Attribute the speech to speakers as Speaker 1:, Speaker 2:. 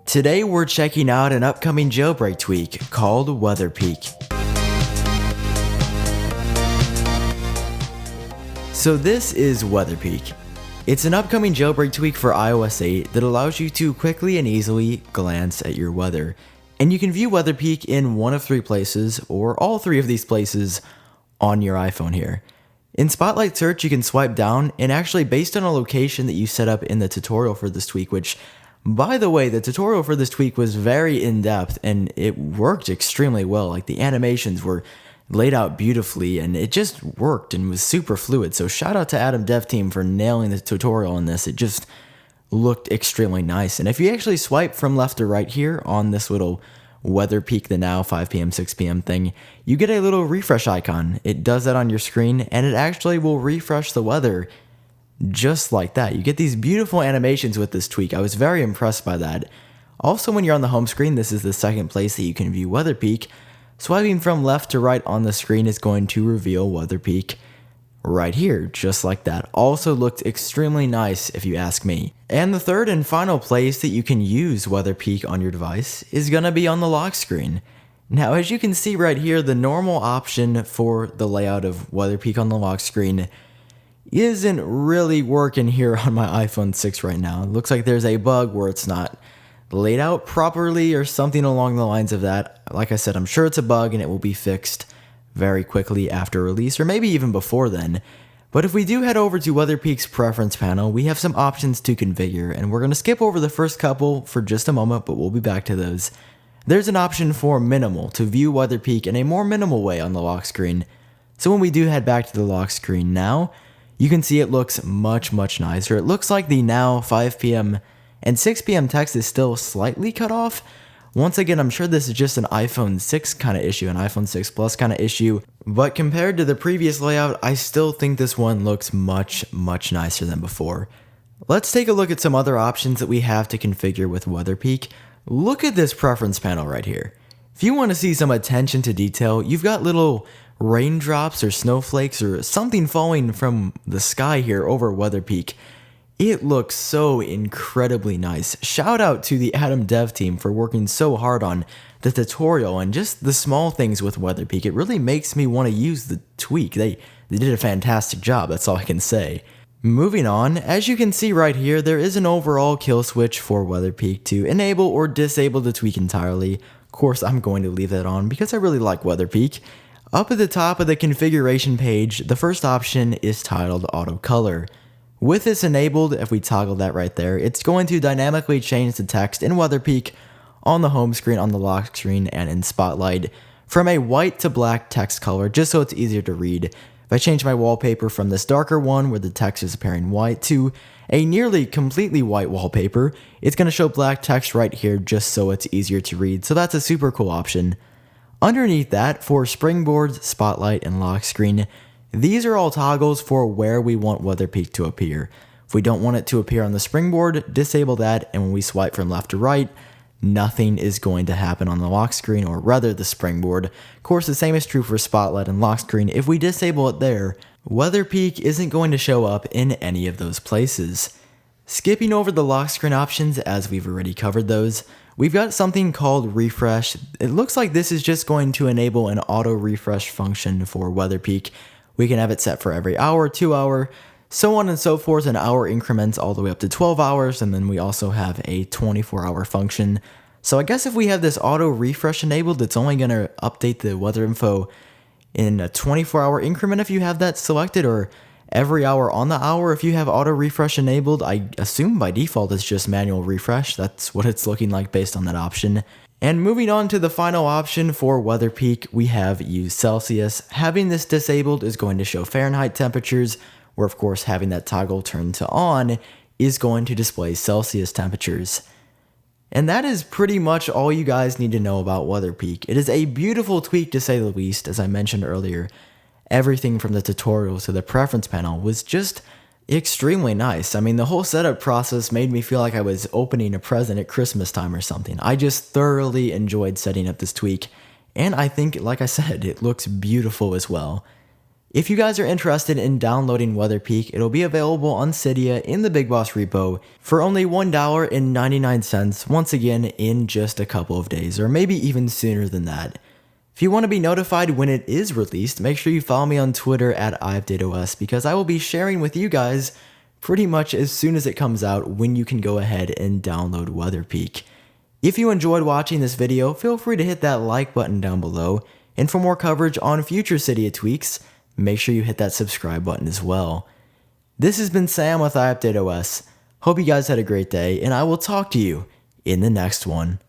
Speaker 1: Today we're checking out an upcoming jailbreak tweak called WeatherPeek. So this is WeatherPeek. It's an upcoming jailbreak tweak for iOS 8 that allows you to quickly and easily glance at your weather. And you can view WeatherPeek in one of three places, or all three of these places, on your iPhone here. In Spotlight Search, you can swipe down, and actually based on a location that you set up in the tutorial for this tweak, which, by the way, the tutorial for this tweak was very in-depth, and it worked extremely well. Like, the animations were laid out beautifully, and it just worked and was super fluid. So shout out to AtomDevTeam for nailing the tutorial on this. It just looked extremely nice. And if you actually swipe from left to right here on this little WeatherPeek the now 5 p.m. 6 p.m. thing, you get a little refresh icon. It does that on your screen, and it actually will refresh the weather just like that. You get these beautiful animations with this tweak. I was very impressed by that. Also, when you're on the home screen, this is the second place that you can view WeatherPeek. Swiping from left to right on the screen is going to reveal WeatherPeek right here, just like that. Also looked extremely nice if you ask me. And the third and final place that you can use WeatherPeek on your device is going to be on the lock screen. Now, as you can see right here, the normal option for the layout of WeatherPeek on the lock screen isn't really working here on my iPhone 6 right now. It looks like there's a bug where it's not laid out properly or something along the lines of that. Like I said, I'm sure it's a bug and it will be fixed very quickly after release, or maybe even before then. But if we do head over to WeatherPeek's preference panel, we have some options to configure, and we're going to skip over the first couple for just a moment, but we'll be back to those. There's an option for minimal, to view WeatherPeek in a more minimal way on the lock screen. So when we do head back to the lock screen now, you can see it looks much nicer. It looks like the now 5 p.m. and 6 p.m. text is still slightly cut off. Once again, I'm sure this is just an iPhone 6 kind of issue, an iPhone 6 Plus kind of issue, but compared to the previous layout, I still think this one looks much nicer than before. Let's take a look at some other options that we have to configure with WeatherPeek. Look at this preference panel right here. If you want to see some attention to detail, you've got little raindrops or snowflakes or something falling from the sky here over WeatherPeek. It looks so incredibly nice. Shout out to the AtomDevTeam for working so hard on the tutorial and just the small things with WeatherPeek. It really makes me want to use the tweak. They did a fantastic job, that's all I can say. Moving on, as you can see right here, there is an overall kill switch for WeatherPeek to enable or disable the tweak entirely. Of course, I'm going to leave that on because I really like WeatherPeek. Up at the top of the configuration page, the first option is titled Auto Color. With this enabled, if we toggle that right there, it's going to dynamically change the text in WeatherPeek on the home screen, on the lock screen, and in Spotlight from a white to black text color, just so it's easier to read. If I change my wallpaper from this darker one where the text is appearing white to a nearly completely white wallpaper, it's going to show black text right here just so it's easier to read. So that's a super cool option. Underneath that, for Springboard, Spotlight, and Lock Screen, these are all toggles for where we want WeatherPeek to appear. If we don't want it to appear on the springboard, disable that, and when we swipe from left to right, nothing is going to happen on the lock screen, or rather the springboard. Of course, the same is true for Spotlight and Lock Screen. If we disable it there, WeatherPeek isn't going to show up in any of those places. Skipping over the lock screen options, as we've already covered those, we've got something called refresh. It looks like this is just going to enable an auto refresh function for WeatherPeek. We can have it set for every hour, 2 hour, so on and so forth, in hour increments all the way up to 12 hours, and then we also have a 24-hour function. So I guess if we have this auto refresh enabled, it's only going to update the weather info in a 24-hour increment if you have that selected, or every hour on the hour if you have auto refresh enabled. I assume by default it's just manual refresh. That's what it's looking like based on that option. And moving on to the final option for WeatherPeek, we have use Celsius. Having this disabled is going to show Fahrenheit temperatures, where of course having that toggle turned to on is going to display Celsius temperatures. And that is pretty much all you guys need to know about WeatherPeek. It is a beautiful tweak to say the least. As I mentioned earlier, everything from the tutorial to the preference panel was just extremely nice. I mean, the whole setup process made me feel like I was opening a present at Christmas time or something. I just thoroughly enjoyed setting up this tweak, and I think, like I said, it looks beautiful as well. If you guys are interested in downloading WeatherPeek, it'll be available on Cydia in the BigBoss repo for only $1.99, once again in just a couple of days, or maybe even sooner than that. If you want to be notified when it is released, make sure you follow me on Twitter at iUpdateOS, because I will be sharing with you guys pretty much as soon as it comes out when you can go ahead and download WeatherPeek. If you enjoyed watching this video, feel free to hit that like button down below, and for more coverage on future Cydia tweaks, make sure you hit that subscribe button as well. This has been Sam with iUpdateOS. Hope you guys had a great day, and I will talk to you in the next one.